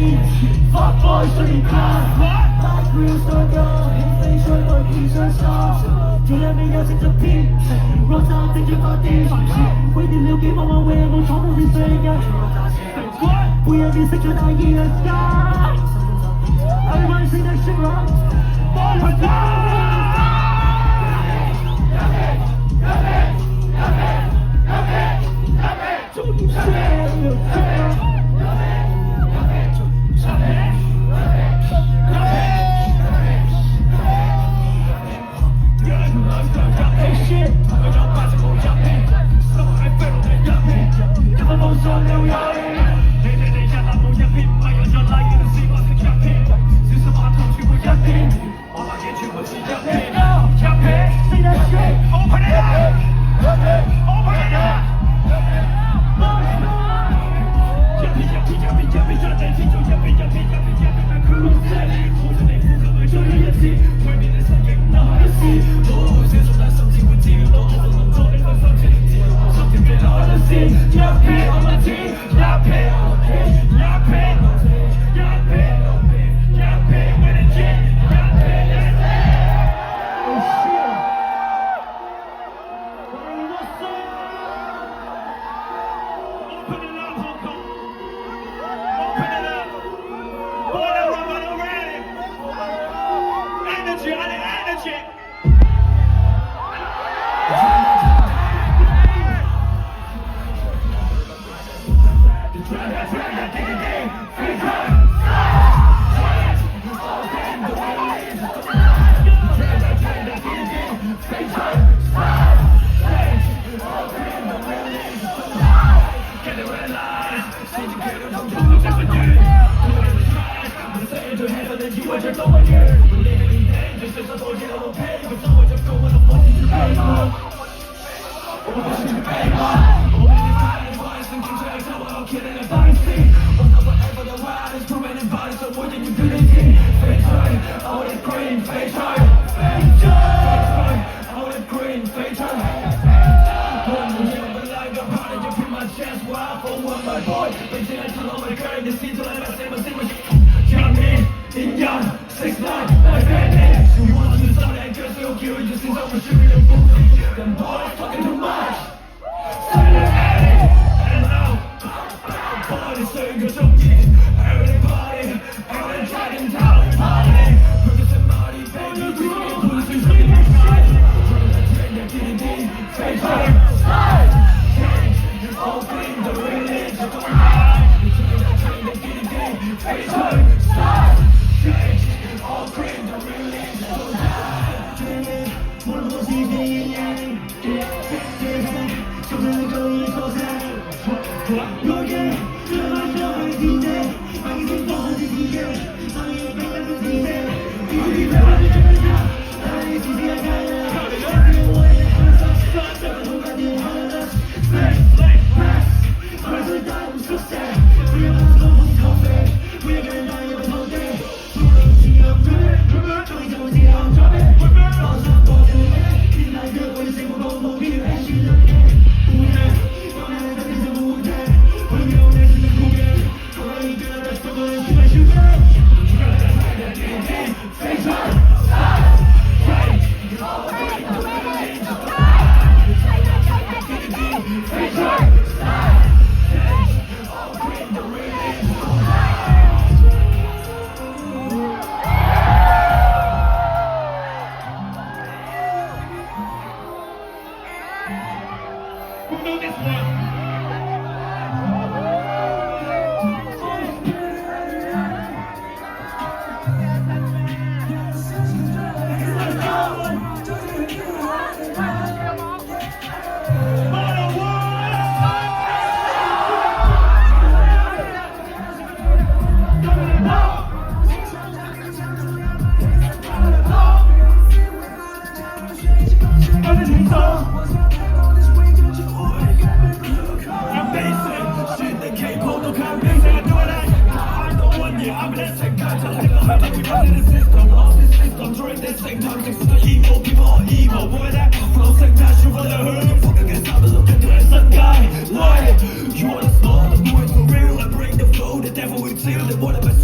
地 Fuck boy 随你看 Black real star girl 黑飞帅哥一身伤天亮没有醒着屁若早定就发地回地留给妈妈为我闯入你最爱不要你随着那一人家爱万谁的心软我的What am I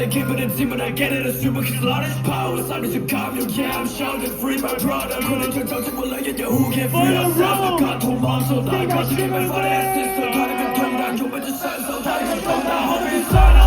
I keep it in team, but I get it. Assume I can lot of power. Silence to calm you, yeah, I'm shouting free my brother. Couldn't you touch it, well, like you who can free yourself? The gun to mom, so I got to give it for the sister. Can't even come down, you with the sun, so I can come down. Hope it's on,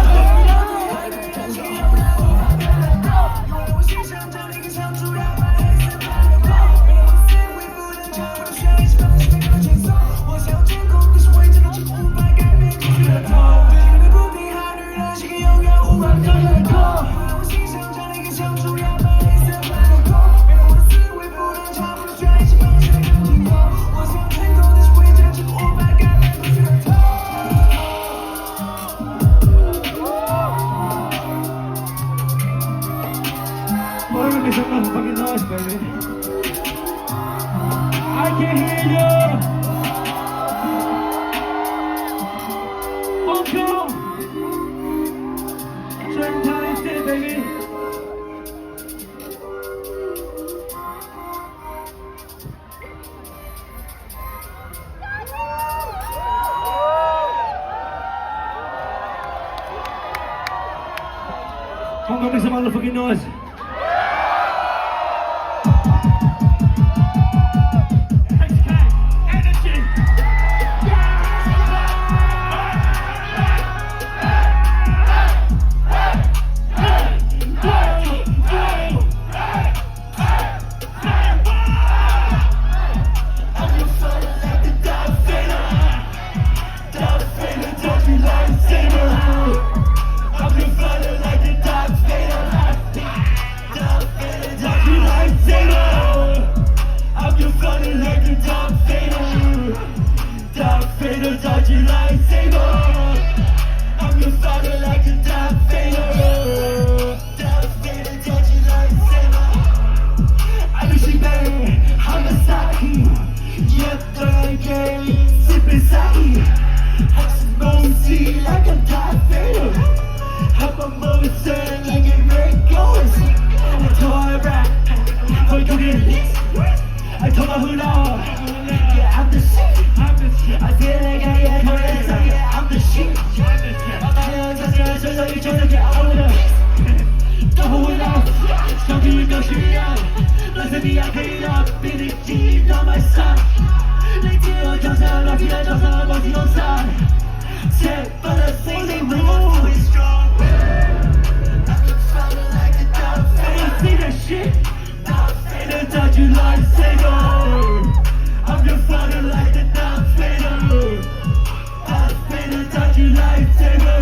Make some motherfucking noise, baby. I can hear you. Hong Kong. Certain time instead, baby. Hong Kong, make some motherfucking noise. I told my hood off. Yeah, I'm the shit. I feel like I'm the shit. I'm the hands, so you tryna get out of it. Don't hold off. Don't do it, don't shoot it out. Listen me, I paid up. Billy G on my side. They deal, just a lucky, just a lucky on side. Set for the things they move. It's strong. I'm just falling like the dog. I see that shit. Touch you like Sago. I'm your father like the Darth Vader. Darth Vader, touch you like Sago.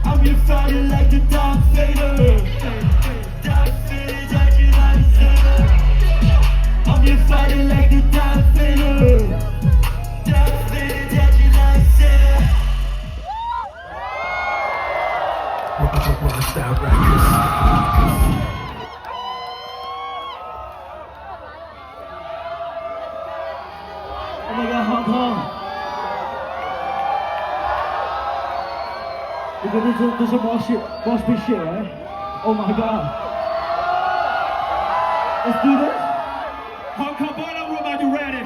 I'm your father like the Darth Vader. Darth Vader, touch you like Sago. I'm your father like the Darth Vader. Darth Vader, touch you like Sago. Rockstar Records. Oh my God, Hong Kong. We're gonna do some more speed shit, right? Oh my God. Let's do this. Hong Kong, bottom room, are you ready?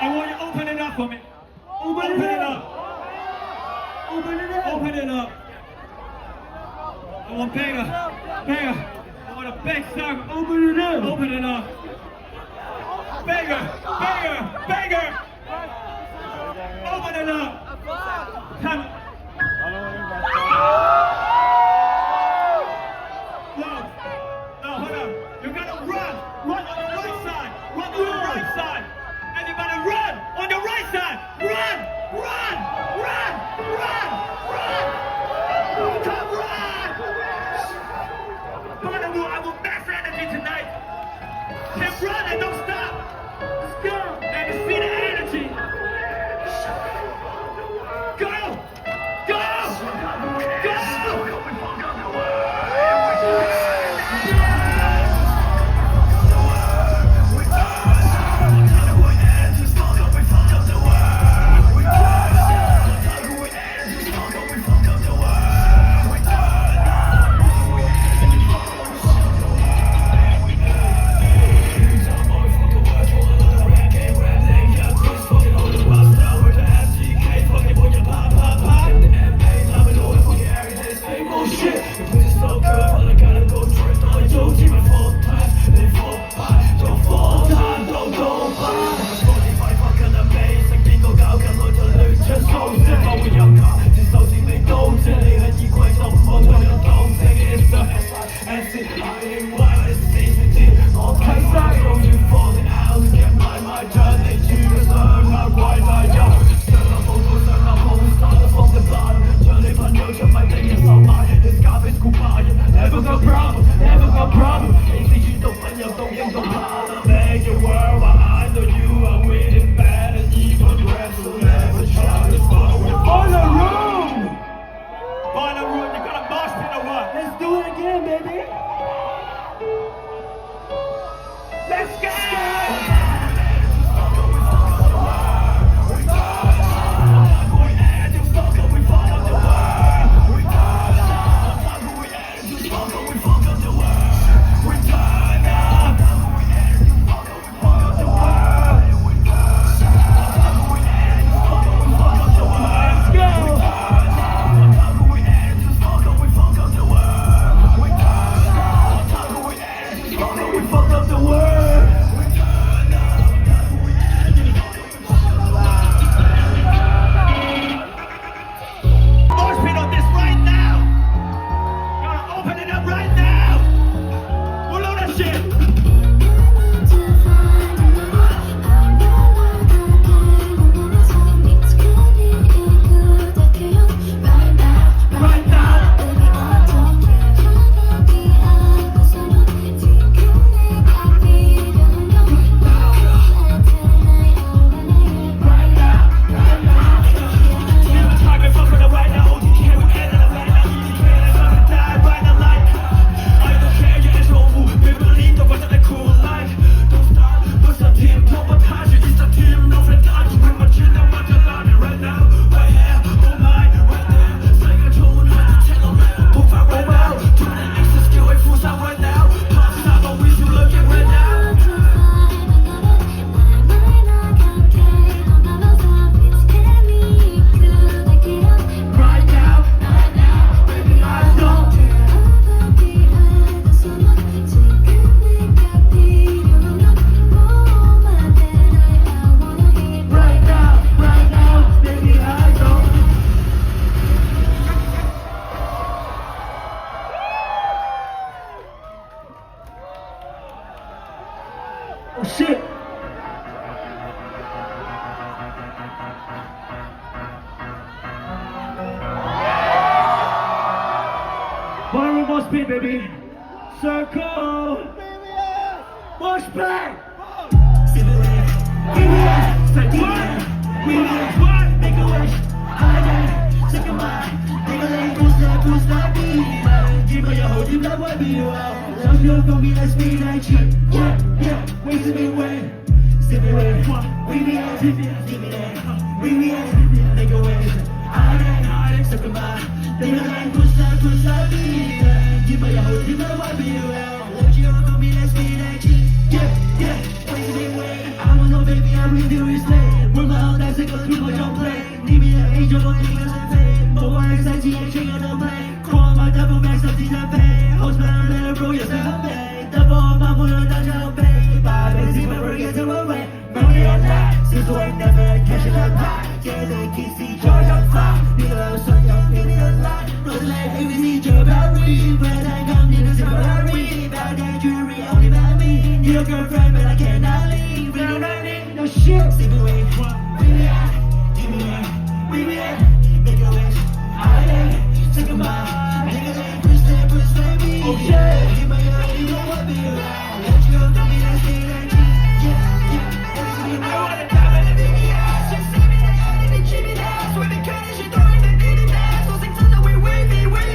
I want you to open it up for me. Open it up. Open it up. Open it up. I want bigger. Bigger. I want a big song. Open it up. Open it up. Bigger, bigger, bigger! Open it up! Come on. No, hold on. You're gonna run! Run on the right side! Run on the right side! Everybody run! On the right side! Run! Run! Run! Run! Run! Come run! I will max energy tonight! Keep running, don't stop! Let's go! Let me see the energy! Go! That's it, I ain't wild, it's sensitive. Okay, so you falling out, get my turn, they choose, not quite I don't. Turn up, start from the bottom. Turn it on your my thing is all mine. This garbage goodbye, never got problem. Easy, you don't find your problem. Make it world, I know you are winning bad and evil. Dress to never try to follow. Boiler room, you got a mosh pit or what? Let's do it again, baby. Let's go! Oh shit! Ballroom mosh pit, baby. Circle. Mosh pit. Say what? We what? Make a wish. I take a mind. Make a leg, push that beat. Give me your whole deep love, what be you out? Love you, gon' be like speed, like cheap. Yeah, ways to be way. Sip it way. We be at, give me that. We be at, make a wish. I take a mind. Make a leg, push that beat. Give me your whole deep love, what be you out? Love you, gon' be like speed, like cheap. Yeah, ways to be way. I don't know, baby, I really do is play. Run my own life, cause people don't play. Leave me an angel, don't leave us in pain. More anxiety, ain't king of the plane. Call my double max up, these are pain. Host man, let it roll, yes, I'm pain. Double my moon, I'm not pain. Bye, baby, see my work, yes, I'm away. Money on that, since I never catch it up high. Yeah, they can see George on fire. Need a little son, young, need a lot. Rose like ABC, Joe Barry. When I come, need a simple hurry. Bad day, jewelry, only about me. Need a girlfriend, but I cannot leave. We don't need no shit. Sleep away. We be at, give me that. We be at, make a wish. I take a mile. Nigga, they push baby. Oh yeah. Give my girl, you know what be around. Let you go, don't be that thing like me. Yeah, everything I wanna die in the video. She see me that, they keep me down. Swear to God, she throwing the needed ass. So sing to the we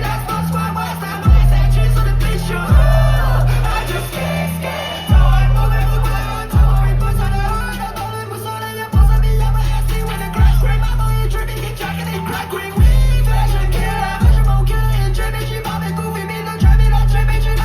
that's my squad. What's that cheese on the bitch show? I just can't stand. So I'm moving the world. Don't push on the hood. I don't let push on the your boss. I be up my ass. See when the crash cream. I'm on your tripping, get jacking and crack cream. We fashion killer, fashion mo killer. And tripping, she popping goofy. Me, don't try me, don't trip it.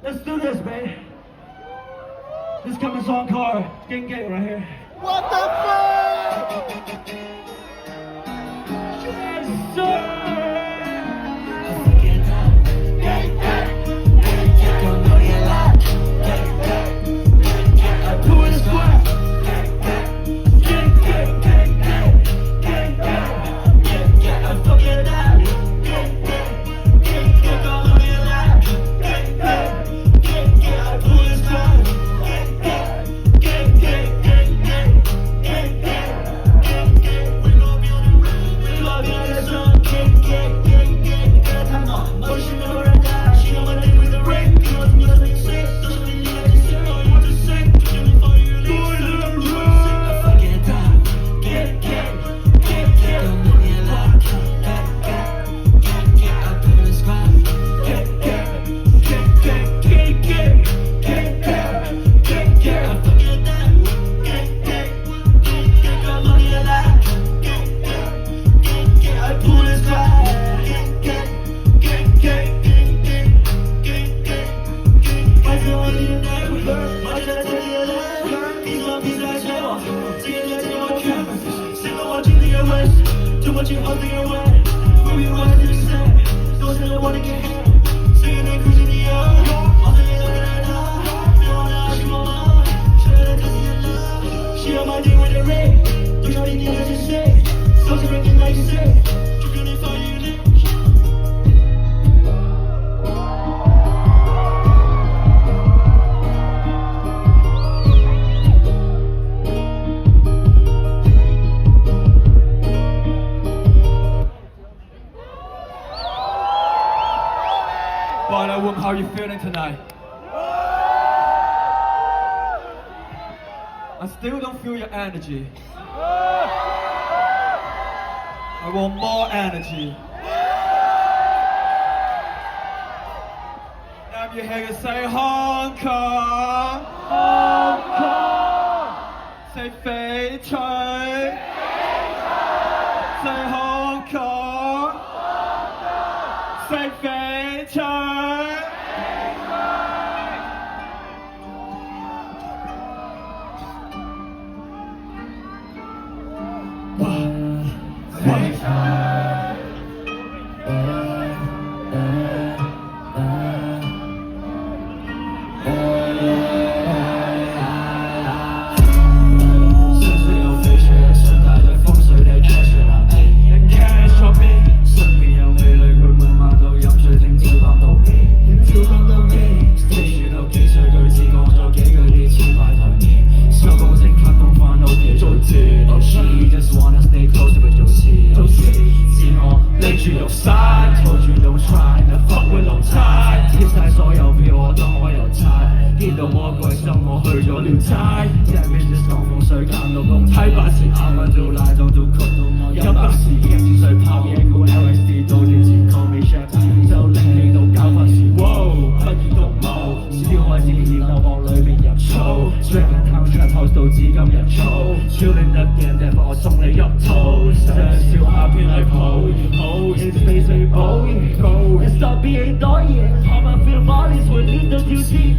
Let's do this, man. This coming song called Gang Gang right here. What the fuck? Yes, sir. Too much you holding your way. Where we want to stay. Those that want to get hit. Singing and cruising the air. All the way looking at her. They wanna ask you mama. Should I let her see your love? She on my day with the ring. Don't know anything that you say. So to make it like you say. You can live for you live. How are you feeling tonight? I still don't feel your energy. I want more energy. Now you hear you say Hong Kong, Hong Kong. Say Fei Chai, say Hong Kong, say Fei Chai. 住玉山，抱住 no try， fuck with 龍差，貼晒所有票我當我郵差，見到魔鬼心我去咗聊齋，一邊隻爽風水減到公睇把時啱啱做奶當做曲到我一百時驚住水泡嘢估 LSD 到電視 call me chef， 就令你到交發時，wow 不如動武，燒開自己然後往裏面入醋 ，Dragon Town Trap House 到至今日燥 ，Chilling again， 但我送你入肚，想笑下偏嚟抱而好 ，It's feasible， It's stop being annoying， I feel bodies will lead the duty，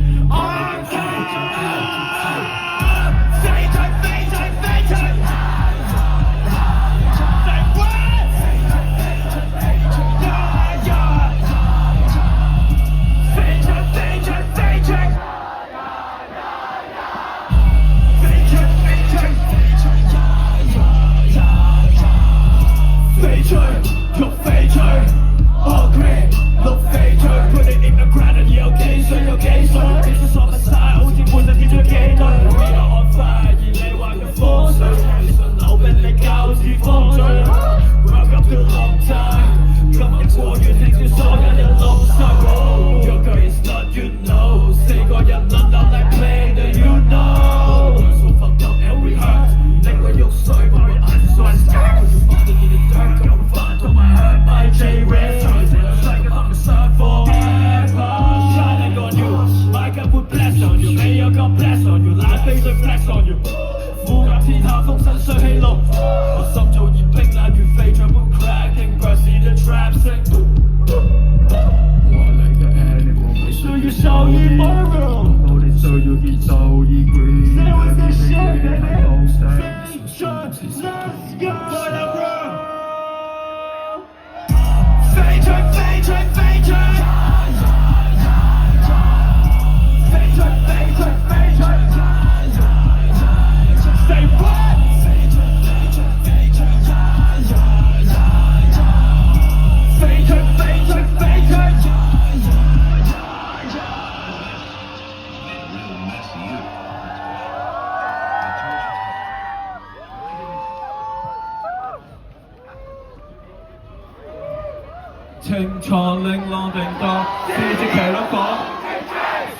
情床令浪定當，是隻騎撚火，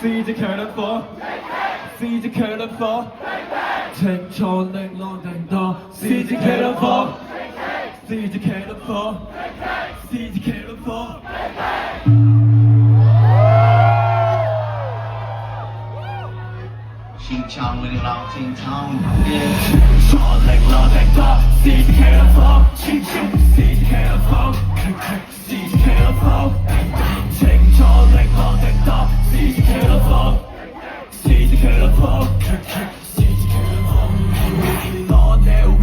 是隻騎撚火，是隻騎撚火。情床令浪定當，是隻騎撚火，是隻騎撚火，是隻騎撚火。情場令浪定當，情床令浪定當，是隻騎撚火，是隻騎撚火。是隻騎撚火，情床令浪定當，是隻騎撚火，是隻騎撚火，是隻騎撚火。N.O.L.Y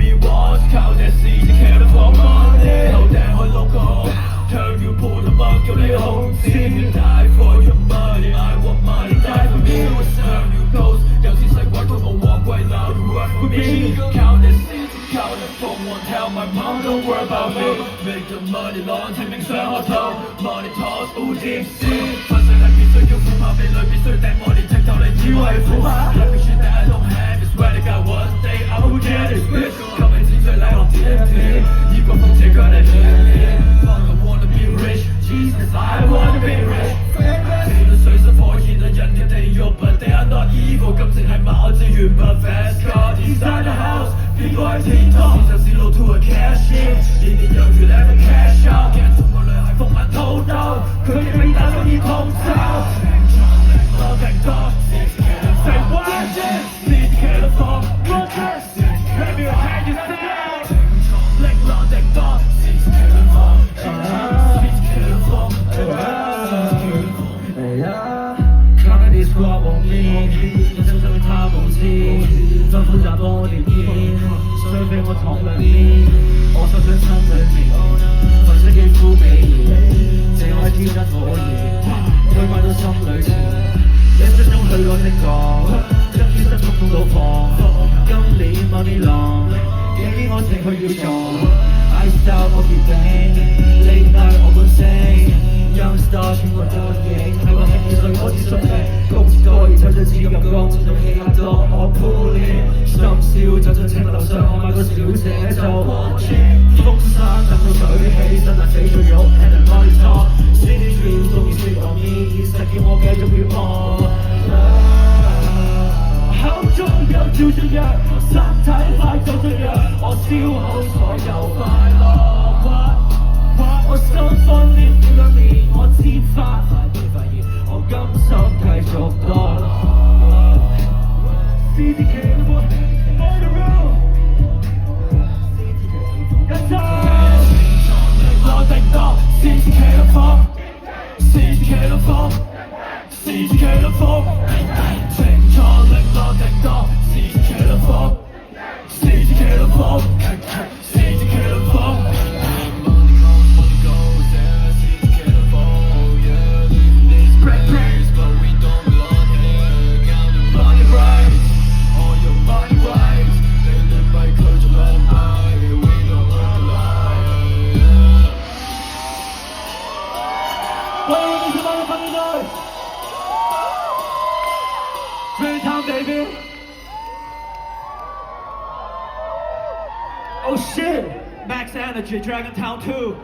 靠這是隻騎撚火 money， 頭頂開 logo， turn you pull the mug 叫你控制 ，die for your money，I want money，die for me，turn you ghost， 有錢使鬼都冇旺貴鬧 ，you work for me， 靠這是靠人鳳凰 ，tell my mom don't worry about me，make the money long， 清明上河套 ，money toss all deep sea， 發誓係必須要苦怕，美女必須頂我連直頭你以為苦怕 ，let me shit that I don't have，swear to God one day I will get it rich， 今日只最禮學 TNT， 異國風情佢哋亂練 ，fuck I wanna be rich，Jesus I wanna be rich， 地裏水深火熱啊人嘅地獄 ，but they are not evil， 感情係馬子原本 fast car，inside the house， 邊個係天堂？就係路 to a cash in， 年年有餘 never cash out， 驚中個女孩風眼滔滔，佢哋俾打到熱痛咒。我定當，say what？ 是隻騎撚火 ，what this？Baby我聽住先。情床令浪定當，是隻騎撚火，是隻騎撚火，是隻騎撚火。看那啲 squad 往面，真正他無知，辛苦賺多年煙，水俾我躺兩邊，我手掌心裏面，粉色肌膚美豔，這愛天真可疑，每晚都心裏存，一分鐘去過的講，今天失足碰到破，今年 money long， 幾啲我情佢要做 ，I style 我結定，你嗌我本性。Young star 穿過多影，喺個輕熱水我自信命，高至高而抽出指入光，盡到氣壓多我鋪練，深宵走進青樓上，我買個小姐做，風山等到水起，真係死咗燒好所有快樂。我心慌亂了面，我知發現我甘心繼續墮落。CDK on the road， 一陣我定當 CDK 的風 ，CDK 的風 ，CDK 的風，清楚令我定當 CDK 的風 ，CDK 的風 ，CDK 的風。Baby. Oh shit! Max Energy, Dragon Town 2.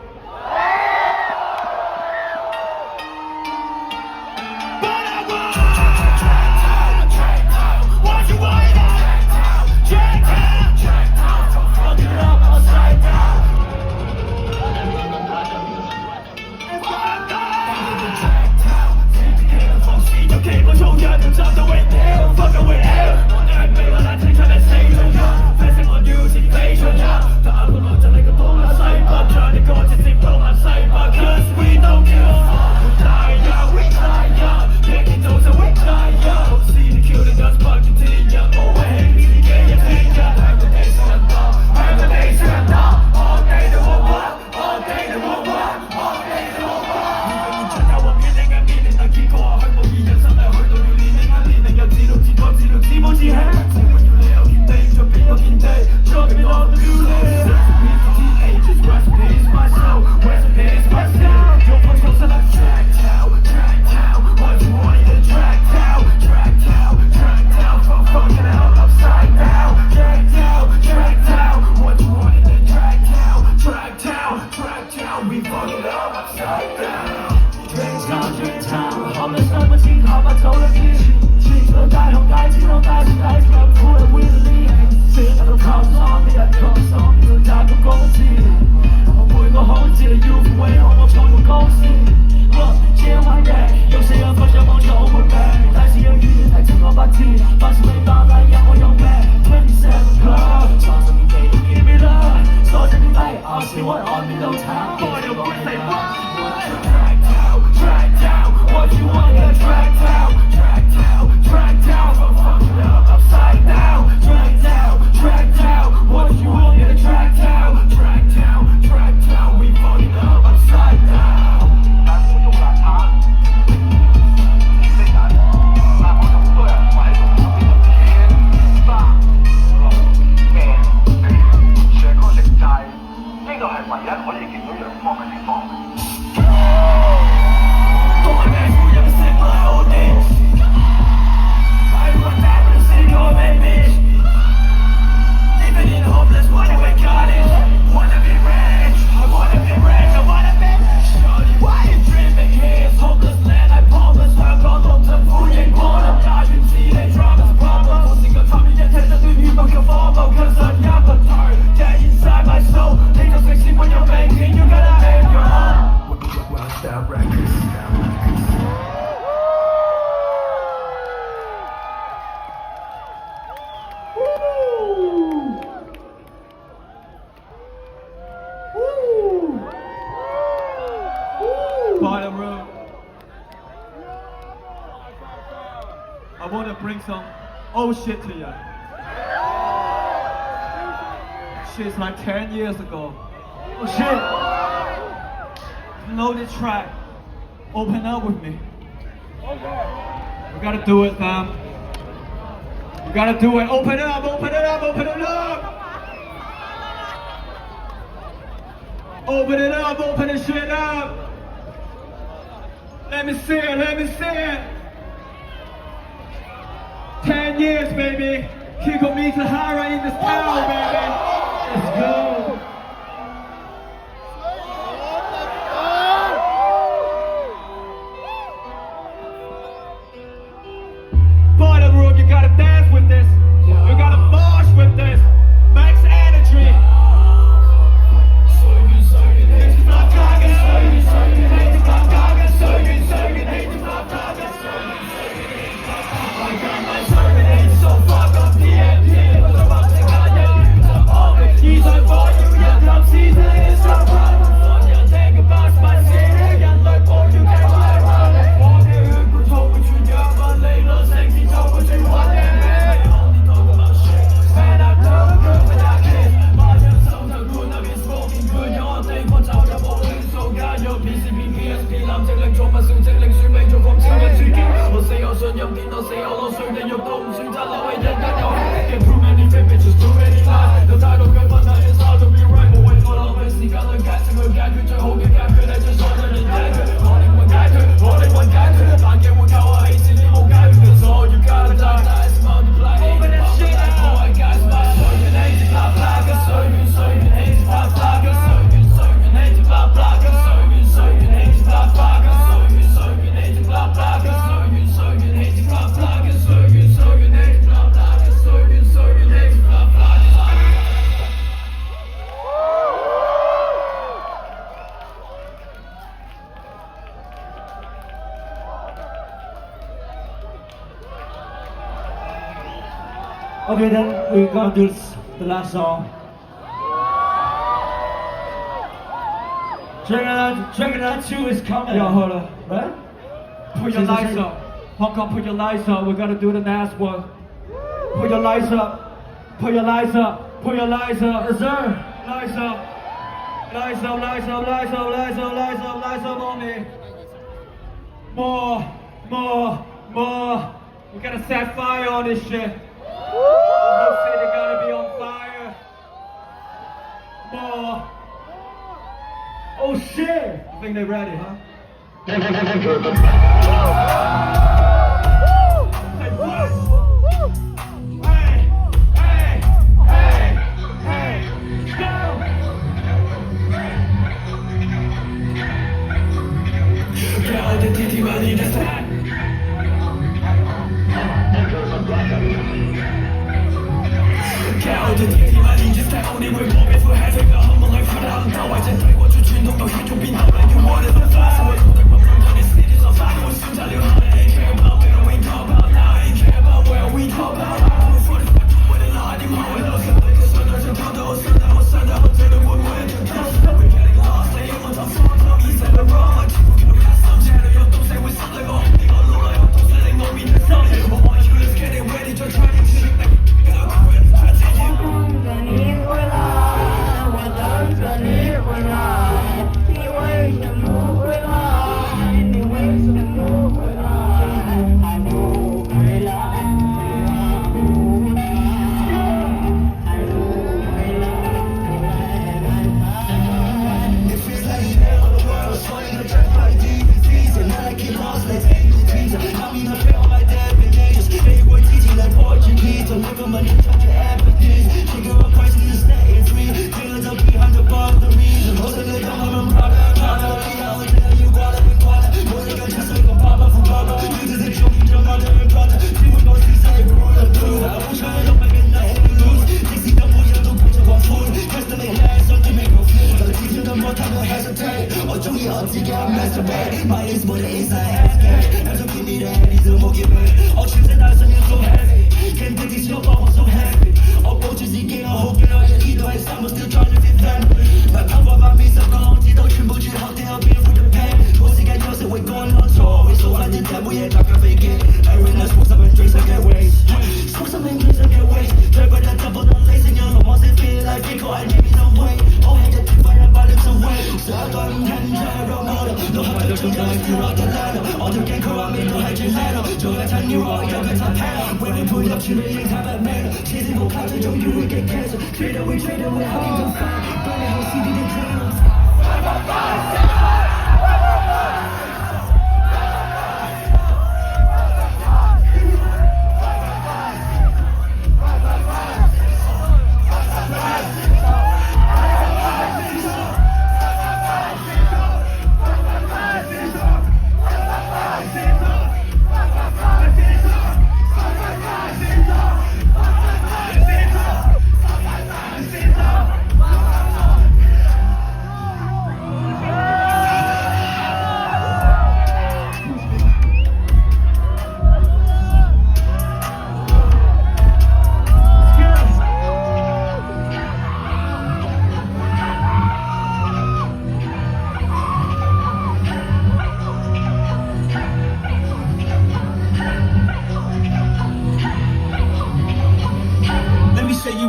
Bottom room. I want to bring some old shit to you. Shit's like 10 years ago. Oh shit. You know this track. Open up with me. We gotta do it, fam. We gotta do it. Open it up, open it up, open it up. Open it up, open this shit up. Let me see it, let me see it. 10 years, baby. Kiko Mitahara in this town, baby. Let's go. Bottom room, you gotta dance with this. You gotta march with this. Max energy. 見到死我攞水地獄都唔選擇留喺人間遊戲。Get too many fake bitches, too many lies，有太多嘅問題 ，it's hard to be right， 冇為我浪費時間去解釋，去解決最好嘅解決係將所有人解決。我靈魂解脫，我靈魂解脫，爛嘅會靠我氣勢，你冇解決。Cause all you gotta die，dice multiply，Open that shit，破壞解釋，歲月氣節啪啪嘅歲月氣節啪啪嘅歲月氣節啪啪嘅歲月氣節啪啪嘅歲月氣節啪啪嘅歲月氣節啪啪嘅歲月氣節啪啪嘅歲月氣節啪啪嘅。Okay, then we're gonna do the last song. Dragon 2 is coming. Yo, hold up. Right? Put your lights up. Hong Kong, put your lights up. We're gonna do the last one. Put your lights up. Put your lights up. Put your lights up. Yes, sir. Lights up. Lights up, lights up, lights up, lights up, lights up, lights up on me. More, more, more. We gotta set fire on this shit. The whole city gotta be on fire. More. Oh shit! I think they're ready, huh? Hey, what? Hey, hey, hey, hey, go! Girl, the titty money, that's that. Girl, the titty money, just that only way more before having a humble life for the hunter. I just take what you dream, don't know how to be now, like you wanted to fly. So I told them, I'm this city's on fire. Was soon tell you how I ain't care about where we talk about now. I ain't care about where we talk about. For the fuck, with a lot of more. It looks like a sun, there's a condo, a sun, I was signed up to the wood where to touch. We're getting lost, they ain't want to fall. Tell me, said the wrong. People can rest, I'm shadow, yo, don't say we're something wrong. They gon' look like I'm just letting go, me to tell you. But why you just getting ready to try to shit like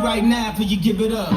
Right now, till you give it up.